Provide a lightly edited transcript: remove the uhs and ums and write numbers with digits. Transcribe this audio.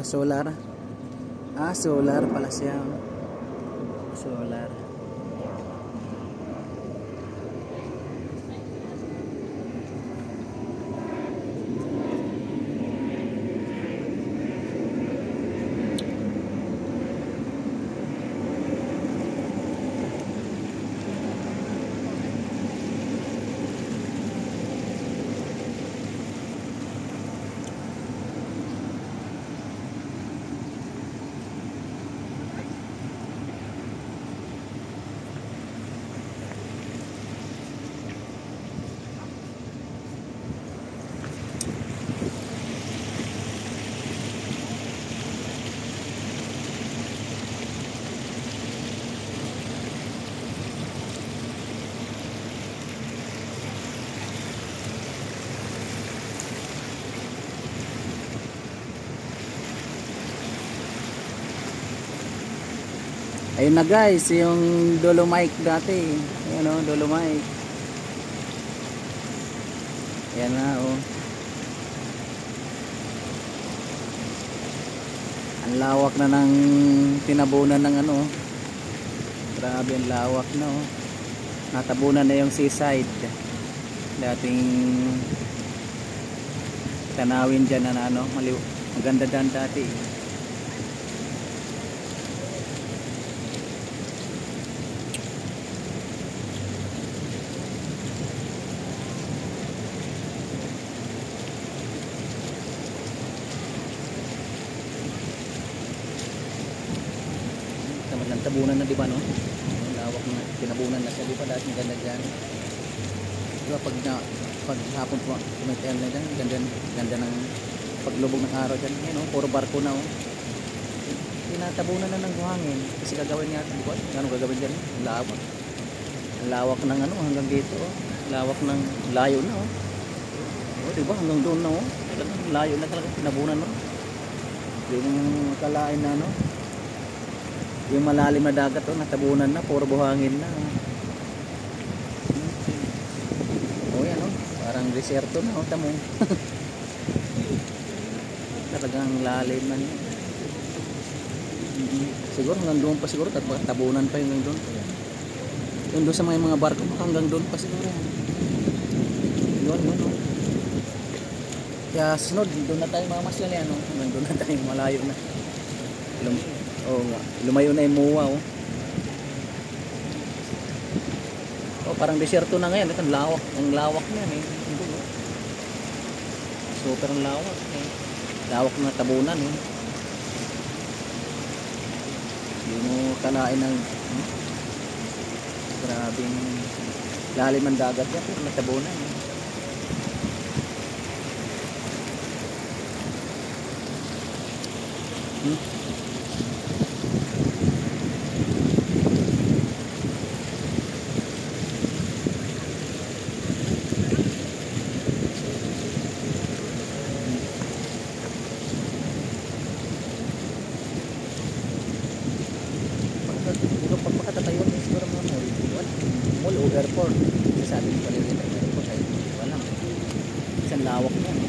Solar. Solar pala siya. Solar. Ayun na guys, yung Dolomite dati. Ayan o, Dolomite. Ayan na o. Ang lawak na ng tinabunan ng ano. Grabe ang lawak na o. Natabunan na yung seaside. Dating tanawin dyan na ano, maganda dyan dati. Tabunan na, di ba, no? Lawak na, tinabunan na siya, di ba? Dahil maganda dyan. Di ba, pag hapon po, kumitayang na dyan, ganda ng paglubog ng araw dyan. Yan, no? Puro barko na, oh. Tinatabunan na ng buhangin. Kasi gagawin niya, di ba? Ano gagawin dyan? Lawak. Ang lawak ng ano, hanggang dito, oh. Lawak ng layo na, oh. Oh, di ba? Hanggang doon na, oh. Layo na talaga, tinabunan, no? Yung kalain na, no? Yung malalim na dagat, oh, natabunan na, puro buhangin na. Oh, yan, oh, parang desierto na, oh, tamo. Talagang lalim na niya. Siguro hanggang doon pa siguro, tabunan pa yung hanggang doon. Yung doon sa mga barko, hanggang doon pa siguro. Yun, oh. Kaya sunod, doon na tayo mamasyal yan, oh. Hanggang doon na tayo, malayo na. Oh, lumayo na yung muwa, oh. Oh, parang desierto na ngayon. Ito, ang lawak niyan, eh. Super ang lawak, eh. Lawak na tabunan, eh. Hindi mo kalain ng grabing lalim ang dagat yan, pero natabunan, eh. Pagpakatatayon is siguro mga mall o airport. Sabi ko pala yung airport ay walang. Isang lawak yan.